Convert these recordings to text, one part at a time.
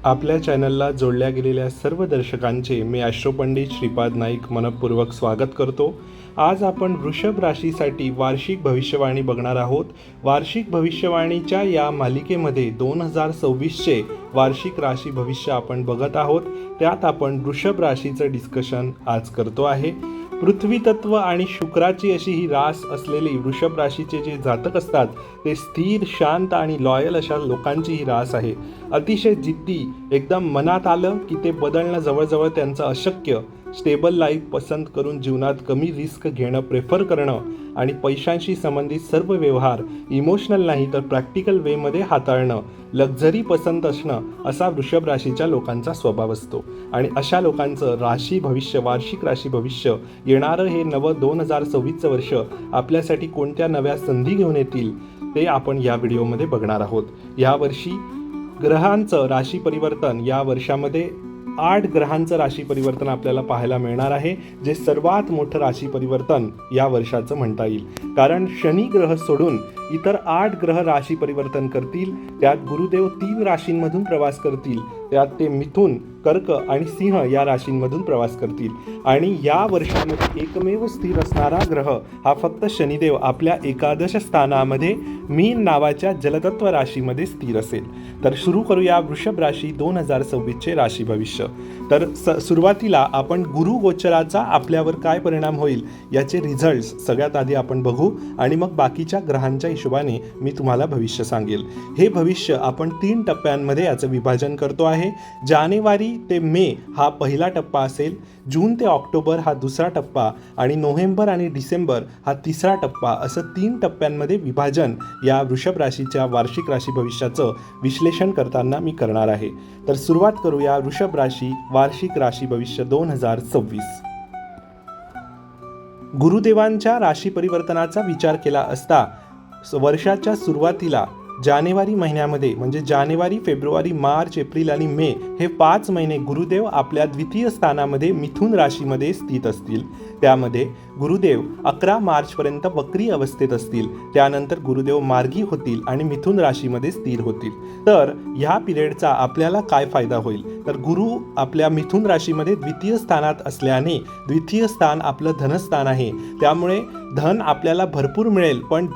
आपल्या चॅनलला जोडल्या गेलेल्या सर्व दर्शकांचे मी ॲस्ट्रोपंडित श्रीपाद नाईक मनपूर्वक स्वागत करतो। आज आपण वृषभ राशीसाठी वार्षिक भविष्यवाणी बघणार आहोत। वार्षिक भविष्यवाणीच्या या मालिकेमध्ये 2026चे वार्षिक राशी भविष्य आपण बघत आहोत। त्यात आपण वृषभ राशीचं डिस्कशन आज करतो आहे। पृथ्वी तत्व आणि शुक्राची अशी ही रास असलेली वृषभ राशीचे जे जातक असतात ते स्थिर, शांत आणि लॉयल अशा लोकांची ही रास आहे। अतिशय जिद्दी, एकदम मनात आलं की ते बदलणं जवळजवळ त्यांचं अशक्य। स्टेबल लाईफ पसंत करून जीवनात कमी रिस्क घेणं प्रेफर करणं आणि पैशांशी संबंधित सर्व व्यवहार इमोशनल नाही तर प्रॅक्टिकल वेमध्ये हाताळणं, लक्झरी पसंत असणं असा वृषभ राशीच्या लोकांचा स्वभाव असतो। आणि अशा लोकांचं राशी भविष्य, वार्षिक राशी भविष्य, येणारं हे नवं 2026 वर्ष आपल्यासाठी कोणत्या नव्या संधी घेऊन येतील ते आपण या व्हिडिओमध्ये बघणार आहोत। यावर्षी ग्रहांचं राशी परिवर्तन, या वर्षामध्ये 8 ग्रहांचं राशी परिवर्तन आपल्याला पाहायला मिळणार आहे, जे सर्वात मोठं राशी परिवर्तन या वर्षाचं म्हणता येईल। कारण शनी ग्रह सोडून इतर 8 ग्रह राशी परिवर्तन करतील। त्यात गुरुदेव 3 राशींमधून प्रवास करतील, त्यात ते मिथुन, कर्क आणि सिंह या राशींमधून प्रवास करतील। आणि या वर्षामध्ये एकमेव स्थिर असणारा ग्रह हा फक्त शनिदेव आपल्या एकादश स्थानामध्ये मीन नावाच्या जलतत्व राशीमध्ये स्थिर असेल। तर सुरू करूया वृषभ राशी 2026चे राशी भविष्य। तर सुरुवातीला आपण गुरु गोचराचा आपल्यावर काय परिणाम होईल याचे रिझल्ट्स सगळ्यात आधी आपण बघू आणि मग बाकीच्या ग्रहांच्या हिशोबाने मी तुम्हाला भविष्य सांगेल। हे भविष्य आपण 3 टप्प्यांमध्ये याचं विभाजन करतो आहे। जानेवारी ते मे हा पहिला टप्पा असेल, जून ते ऑक्टोबर हा दुसरा टप्पा आणि नोव्हेंबर आणि डिसेंबर हा तिसरा टप्पा, असं 3 टप्प्यांमध्ये विभाजन या वृषभ राशीच्या वार्षिक राशी भविष्याचं विश्लेषण करताना मी करणार आहे। तर सुरुवात करूया वृषभ राशी वार्षिक राशी भविष्य 2026। गुरुदेवांच्या राशी परिवर्तनाचा विचार केला असता वर्षाच्या सुरुवातीला जानेवारी महिन्यामध्ये म्हणजे जानेवारी, फेब्रुवारी, मार्च, एप्रिल आणि मे हे 5 महिने गुरुदेव आपल्या द्वितीय स्थानामध्ये मिथुन राशीमध्ये स्थित असतील। त्यामध्ये गुरुदेव 11 मार्चपर्यंत वक्री अवस्थेत असतील, त्यानंतर गुरुदेव मार्गी होतील आणि मिथुन राशीमध्ये स्थिर होतील। तर ह्या पिरियडचा आपल्याला काय फायदा होईल, तर गुरु आपल्या मिथुन राशीमध्ये द्वितीय स्थानात असल्याने, द्वितीय स्थान आपलं धनस्थान आहे, त्यामुळे धन आपल्याला भरपूर मिळेल, पण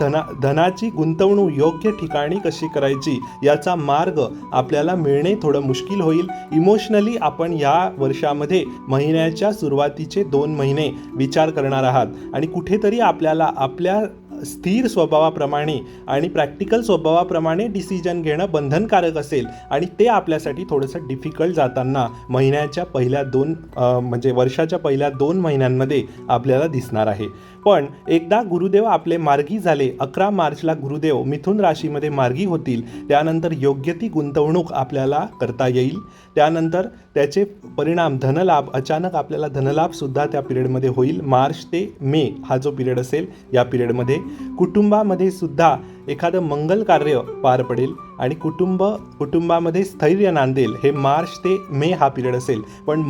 धनाची गुंतवणूक योग्य ठिकाणी कशी करायची याचा मार्ग आपल्याला मिळणे थोडं मुश्किल होईल। इमोशनली आपण या वर्षामध्ये महिन्याच्या सुरुवातीचे 2 महिने विचार करणार आहात आणि कुठेतरी आपल्याला आपल्या स्थिर स्वभावाप्रमाणे आणि प्रॅक्टिकल स्वभावाप्रमाणे डिसिजन घेणं बंधनकारक असेल आणि ते आपल्यासाठी थोडंसं डिफिकल्ट जाताना महिन्याच्या पहिल्या 2 म्हणजे वर्षाच्या पहिल्या 2 महिन्यांमध्ये आपल्याला दिसणार आहे। पण एकदा गुरुदेव आपले मार्गी झाले, 11 मार्चला गुरुदेव मिथुन राशीमध्ये मार्गी होतील, त्यानंतर योग्य ती गुंतवणूक आपल्याला करता येईल। त्यानंतर त्याचे परिणाम धनलाभ, अचानक आपल्याला धनलाभसुद्धा त्या पिरियडमध्ये होईल। मार्च ते मे हा जो पिरियड असेल या पिरियडमध्ये कुटुंबामध्ये सुद्धा एखादं मंगल कार्य पार पडेल आणि कुटुंबामध्ये स्थैर्य नांदेल। हे मार्च ते मे हा पिरियड असेल, पण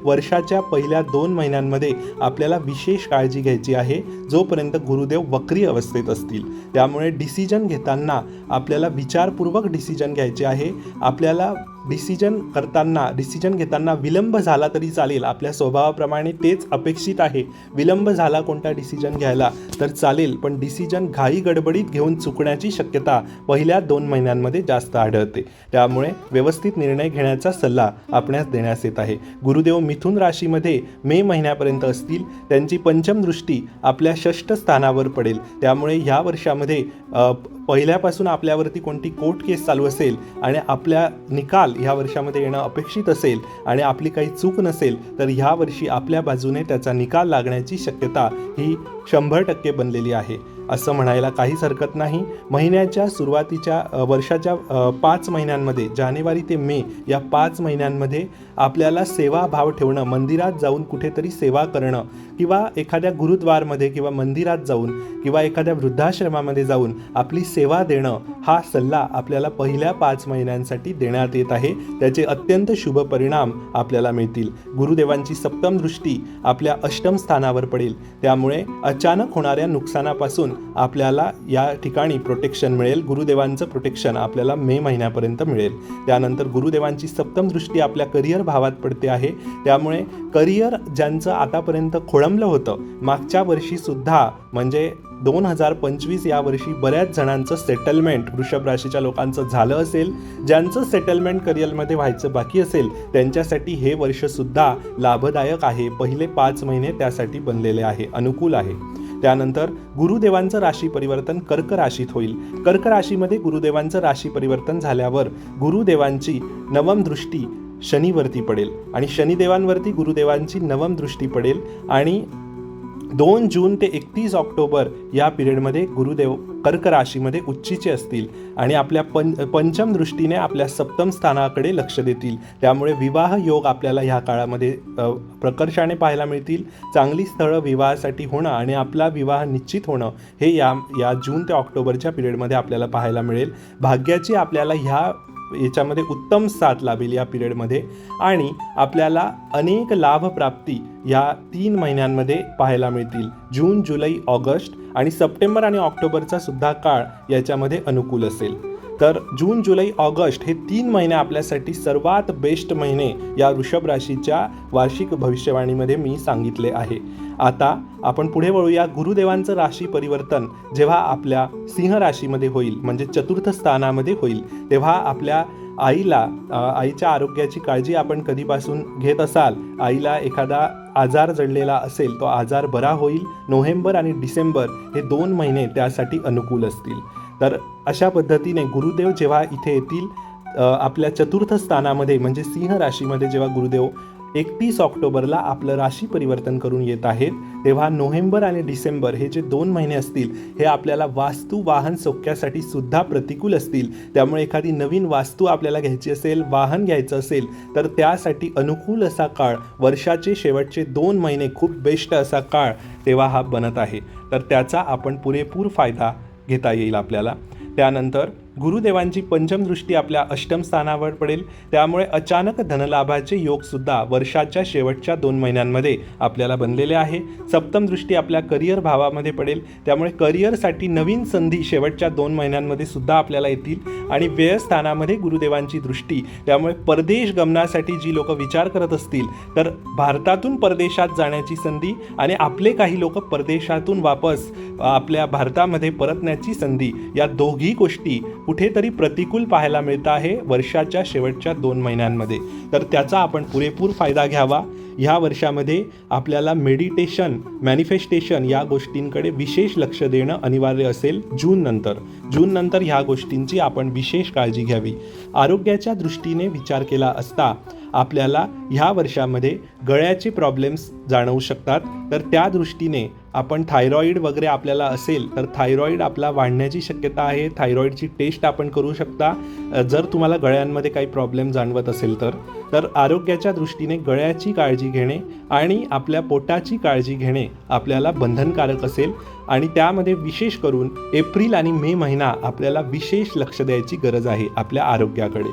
वर्षाच्या पहिल्या 2 महिन्यांमध्ये आपल्याला विशेष काळजी घ्यायची आहे जोपर्यंत गुरुदेव वक्री अवस्थेत असतील। त्यामुळे डिसिजन घेताना आपल्याला विचारपूर्वक डिसिजन घ्यायचे आहे। आपल्याला डिसिजन घेताना विलंब झाला तरी चालेल, आपल्या स्वभावाप्रमाणे तेच अपेक्षित आहे। विलंब झाला कोणता डिसिजन घ्यायला तर चालेल, पण डिसिजन घाई गडबडीत घेऊन चुकण्याची शक्यता पहिल्या 2 महिन्यांमध्ये जास्त आढळते। त्यामुळे व्यवस्थित निर्णय घेण्याचा सल्ला आपणास देण्यात येत आहे। गुरुदेव मिथुन राशीमध्ये मे महिन्यापर्यंत असतील, त्यांची पंचम दृष्टी आपल्या 6ष्ठ स्थानावर पडेल। त्यामुळे ह्या वर्षामध्ये पहिल्यापासून आपल्यावरती कोणती कोर्ट केस चालू असेल आणि आपल्या निकाल ह्या वर्षामध्ये येणं अपेक्षित असेल आणि आपली काही चूक नसेल तर ह्या वर्षी आपल्या बाजूने त्याचा निकाल लागण्याची शक्यता ही 100% बनलेली आहे असं म्हणायला काहीच हरकत नाही। महिन्याच्या सुरुवातीच्या वर्षाच्या 5 महिन्यांमध्ये जानेवारी ते मे या 5 महिन्यांमध्ये आपल्याला सेवाभाव ठेवणं, मंदिरात जाऊन कुठेतरी सेवा करणं किंवा एखाद्या गुरुद्वारमध्ये किंवा मंदिरात जाऊन किंवा एखाद्या वृद्धाश्रमामध्ये जाऊन आपली सेवा देणं हा सल्ला आपल्याला पहिल्या 5 महिन्यांसाठी देण्यात येत आहे. त्याचे अत्यंत शुभ परिणाम आपल्याला मिळतील. गुरुदेवांची सप्तम दृष्टी आपल्या अष्टम स्थानावर पडेल, त्यामुळे अचानक होणाऱ्या नुकसानापासून आपल्याला या ठिकाणी प्रोटेक्शन मिळेल. गुरुदेवांचं प्रोटेक्शन आपल्याला मे महिन्यापर्यंत मिळेल. त्यानंतर गुरुदेवांची सप्तम दृष्टी आपल्या करिअर भावात पडते आहे, त्यामुळे करिअर ज्यांचं आतापर्यंत खोळंबलं होतं मागच्या वर्षीसुद्धा म्हणजे 2025 या वर्षी बऱ्याच जणांचं सेटलमेंट वृषभ राशीच्या लोकांचं झालं असेल. ज्यांचं सेटलमेंट करिअरमध्ये व्हायचं बाकी असेल त्यांच्यासाठी हे वर्षसुद्धा लाभदायक आहे. पहिले 5 महिने त्यासाठी बनलेले आहे, अनुकूल आहे. त्यानंतर गुरुदेवांचं राशी परिवर्तन कर्क राशीत होईल. कर्क राशीमध्ये गुरुदेवांचं राशी परिवर्तन झाल्यावर गुरुदेवांची नवम दृष्टी शनीवरती पडेल आणि शनिदेवांवरती गुरुदेवांची नवम दृष्टी पडेल आणि 2 जून ते 31 ऑक्टोबर या पिरियडमध्ये गुरुदेव कर्क राशीमध्ये उच्चीचे असतील आणि आपल्या पंचम दृष्टीने आपल्या सप्तम स्थानाकडे लक्ष देतील. त्यामुळे विवाह योग आपल्याला ह्या काळामध्ये प्रकर्षाने पाहायला मिळतील. चांगली स्थळं विवाहासाठी होणं आणि आपला विवाह निश्चित होणं हे या जून ते ऑक्टोबरच्या पिरियडमध्ये आपल्याला पाहायला मिळेल. भाग्याची आपल्याला याच्यामध्ये उत्तम साथ लाभेल या पिरियडमध्ये आणि आपल्याला अनेक लाभप्राप्ती या 3 महिन्यांमध्ये पाहायला मिळतील. जून, जुलै, ऑगस्ट आणि सप्टेंबर आणि ऑक्टोबरचा सुद्धा काळ याच्यामध्ये अनुकूल असेल. तर जून, जुलै, ऑगस्ट हे 3 महिने आपल्यासाठी सर्वात बेस्ट महिने या वृषभ राशीच्या वार्षिक भविष्यवाणीमध्ये मी सांगितले आहे. आता आपण पुढे वळूया. गुरुदेवांचं राशी परिवर्तन जेव्हा आपल्या सिंह राशीमध्ये होईल म्हणजे चतुर्थ स्थानामध्ये होईल, तेव्हा आपल्या आईच्या आरोग्याची काळजी आपण कधीपासून घेत असाल, आईला एखादा आजार जडलेला असेल तो आजार बरा होईल. नोव्हेंबर आणि डिसेंबर हे 2 महिने त्यासाठी अनुकूल असतील. तर अशा पद्धतीने गुरुदेव जेव्हा इथे येतील आपल्या चतुर्थ स्थानामध्ये म्हणजे सिंह राशीमध्ये, जेव्हा गुरुदेव 31 ऑक्टोबरला आपलं राशी परिवर्तन करून येत आहेत, तेव्हा नोव्हेंबर आणि डिसेंबर हे जे 2 महिने असतील हे आपल्याला वास्तू वाहन सौख्यासाठी सुद्धा प्रतिकूल असतील. त्यामुळे एखादी नवीन वास्तू आपल्याला घ्यायची असेल, वाहन घ्यायचं असेल तर त्यासाठी अनुकूल असा काळ, वर्षाचे शेवटचे 2 महिने खूप बेस्ट असा काळ तेव्हा हा बनत आहे. तर त्याचा आपण पुरेपूर फायदा घेता येईल आपल्याला. त्यानंतर गुरुदेवांची पंचम दृष्टी आपल्या अष्टम स्थानावर पडेल, त्यामुळे अचानक धनलाभाचे योगसुद्धा वर्षाच्या शेवटच्या 2 महिन्यांमध्ये आपल्याला बनलेले आहे. सप्तम दृष्टी आपल्या करिअर भावामध्ये पडेल, त्यामुळे करिअरसाठी नवीन संधी शेवटच्या 2 महिन्यांमध्ये सुद्धा आपल्याला येतील आणि व्ययस्थानामध्ये गुरुदेवांची दृष्टी, त्यामुळे परदेश गमनासाठी जी लोक विचार करत असतील तर भारतातून परदेशात जाण्याची संधी आणि आपले काही लोक परदेशातून वापस आपल्या भारतामध्ये परतण्याची संधी, या दोघी गोष्टी कुठेतरी प्रतिकूल पाहायला मिळत आहे वर्षाच्या शेवटच्या 2 महिन्यांमध्ये. तर त्याचा आपण पुरेपूर फायदा घ्यावा. ह्या वर्षामध्ये आपल्याला मेडिटेशन, मॅनिफेस्टेशन या गोष्टींकडे विशेष लक्ष देणं अनिवार्य असेल. जून नंतर ह्या गोष्टींची आपण विशेष काळजी घ्यावी. आरोग्याच्या दृष्टीने विचार केला असता आपल्याला ह्या वर्षामध्ये गळ्याचे प्रॉब्लेम्स जाणवू शकतात. तर त्या दृष्टीने आपण थायरॉईड वगैरे आपल्याला असेल तर थायरॉईड आपला वाढण्याची शक्यता आहे. थायरॉईडची टेस्ट आपण करू शकता जर तुम्हाला गळ्यांमध्ये काही प्रॉब्लेम जाणवत असेल तर आरोग्याच्या दृष्टीने गळ्याची काळजी घेणे आणि आपल्या पोटाची काळजी घेणे आपल्याला बंधनकारक असेल आणि त्यामध्ये विशेष करून एप्रिल आणि मे महिना आपल्याला विशेष लक्ष द्यायची गरज आहे आपल्या आरोग्याकडे.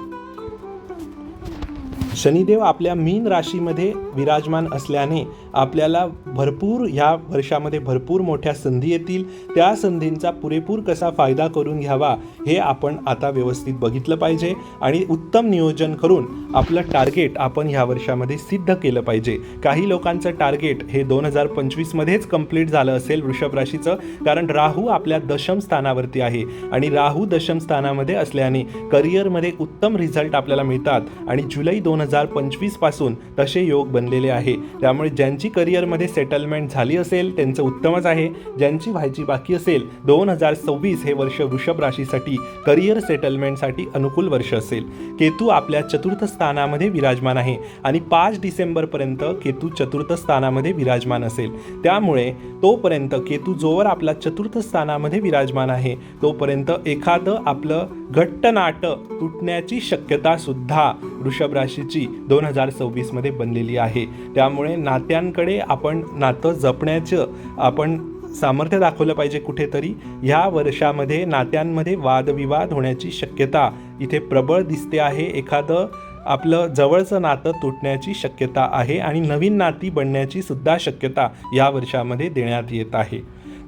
शनिदेव आपल्या मीन राशीमध्ये विराजमान असल्याने आपल्याला ह्या वर्षामध्ये भरपूर मोठ्या संधी येतील. त्या संधींचा पुरेपूर कसा फायदा करून घ्यावा हे आपण आता व्यवस्थित बघितलं पाहिजे आणि उत्तम नियोजन करून आपलं टार्गेट आपण ह्या वर्षामध्ये सिद्ध केलं पाहिजे. काही लोकांचं टार्गेट हे 2025मध्येच कंप्लीट झालं असेल वृषभ राशीचं, कारण राहू आपल्या दशम स्थानावरती आहे आणि राहू दशम स्थानामध्ये असल्याने करिअरमध्ये उत्तम रिझल्ट आपल्याला मिळतात आणि जुलै 2025 पासून तसे योग बनलेले आहे. त्यामुळे ज्यांची करिअरमध्ये सेटलमेंट झाली असेल त्यांचं उत्तमच आहे. ज्यांची व्हायची बाकी असेल 2026 हे वर्ष वृषभ राशीसाठी करिअर सेटलमेंटसाठी अनुकूल वर्ष असेल. केतू आपल्या चतुर्थ स्थानामध्ये विराजमान आहे आणि 5 डिसेंबरपर्यंत केतू चतुर्थ स्थानामध्ये विराजमान असेल. त्यामुळे तोपर्यंत केतू जोवर आपला चतुर्थ स्थानामध्ये विराजमान आहे तोपर्यंत एखादं आपलं घट्ट नाटं तुटण्याची शक्यता सुद्धा वृषभ राशीची 2026 मध्ये बनलेली आहे. त्यामुळे नात्यांकडे आपण नातं जपण्याचं आपण सामर्थ्य दाखवलं पाहिजे कुठेतरी. ह्या वर्षामध्ये नात्यांमध्ये वादविवाद होण्याची शक्यता इथे प्रबळ दिसते आहे. एखादं आपलं जवळचं नातं तुटण्याची शक्यता आहे आणि नवीन नाती बनण्याची सुद्धा शक्यता या वर्षामध्ये देण्यात येत आहे.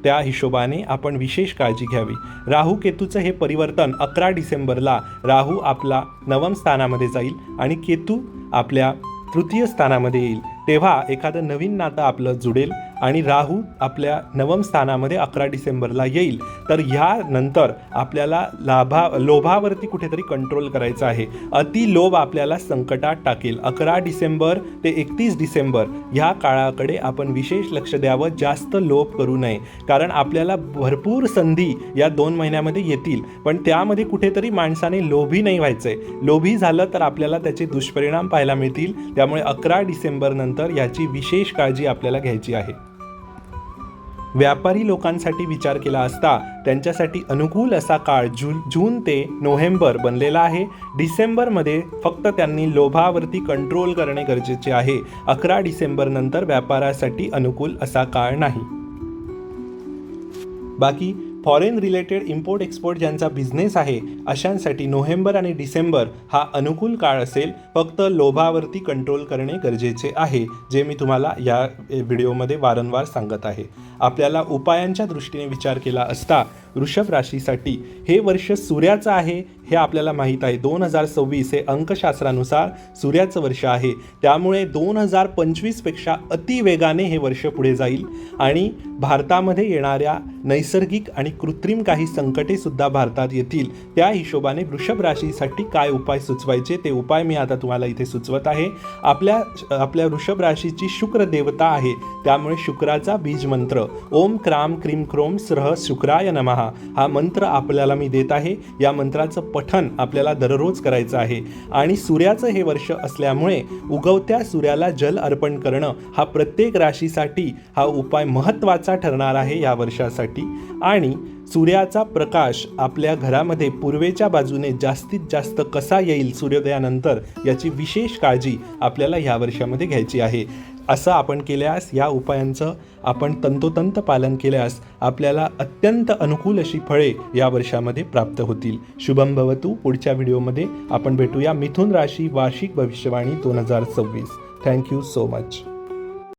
त्या हिशोबाने आपण विशेष काळजी घ्यावी. राहू केतूचं हे परिवर्तन 11 डिसेंबरला राहू आपला नवम स्थानामध्ये जाईल आणि केतू आपल्या तृतीय स्थानामध्ये येईल. तेव्हा एखादं नवीन नातं आपलं जुडेल आणि राहू आपल्या नवम स्थानामध्ये 11 डिसेंबरला येईल. तर ह्यानंतर आपल्याला लोभावरती कुठेतरी कंट्रोल करायचं आहे. अति लोभ आपल्याला संकटात टाकेल. 11 डिसेंबर ते 31 डिसेंबर ह्या काळाकडे आपण विशेष लक्ष द्यावं. जास्त लोभ करू नये, कारण आपल्याला भरपूर संधी या 2 महिन्यामध्ये येतील, पण त्यामध्ये कुठेतरी माणसाने लोभी नाही व्हायचं आहे. लोभी झालं तर आपल्याला त्याचे दुष्परिणाम पाहायला मिळतील. त्यामुळे 11 डिसेंबर नंतर याची विशेष काळजी आपल्याला घ्यायची आहे. व्यापारी लोकांसाठी विचार केला असता त्यांच्यासाठी अनुकूल असा काळ जून ते नोव्हेंबर बनलेला आहे. डिसेंबरमध्ये फक्त त्यांनी लोभावरती कंट्रोल करणे गरजेचे आहे. 11 डिसेंबर नंतर व्यापारासाठी अनुकूल असा काळ नाही. बाकी फॉरेन रिलेटेड इम्पोर्ट एक्सपोर्ट ज्यांचा बिझनेस आहे अशांसाठी नोव्हेंबर आणि डिसेंबर हा अनुकूल काळ असेल. फक्त लोभावरती कंट्रोल करणे गरजेचे आहे, जे मी तुम्हाला या व्हिडिओमध्ये वारंवार सांगत आहे. आपल्याला उपायांच्या दृष्टीने विचार केला असता वृषभ राशीसाठी हे वर्ष सूर्याचं आहे हे आपल्याला माहीत आहे. 2026 हे अंकशास्त्रानुसार सूर्याचं वर्ष आहे. त्यामुळे 2025पेक्षा अतिवेगाने हे वर्ष पुढे जाईल आणि भारतामध्ये येणाऱ्या नैसर्गिक आणि कृत्रिम काही संकटे सुद्धा भारतात येतील. त्या हिशोबाने वृषभ राशीसाठी काय उपाय सुचवायचे ते उपाय मी आता तुम्हाला इथे सुचवत आहे. आपल्या वृषभ राशीची शुक्र देवता आहे, त्यामुळे शुक्राचा बीज मंत्र ओम क्राम क्रीम क्रोम स्रह शुक्राय नमः हा मंत्र आपल्याला मी देत आहे. या मंत्राचं पठण आपल्याला दररोज करायचं आहे. आणि सूर्याचं हे वर्ष असल्यामुळे उगवत्या सूर्याला जल अर्पण करणं हा प्रत्येक राशीसाठी हा उपाय महत्त्वाचा ठरणार आहे या वर्षासाठी. आणि सूर्याचा प्रकाश आपल्या घरामध्ये पूर्वेच्या बाजूने जास्तीत जास्त कसा येईल सूर्योदयानंतर याची विशेष काळजी आपल्याला ह्या वर्षामध्ये घ्यायची आहे. असं आपण केल्यास, या उपायांचं आपण तंतोतंत पालन केल्यास आपल्याला अत्यंत अनुकूल अशी फळे या वर्षामध्ये प्राप्त होतील. शुभम भवतु. पुढच्या व्हिडिओमध्ये आपण भेटूया मिथुन राशी वार्षिक भविष्यवाणी 2026. Thank you so much.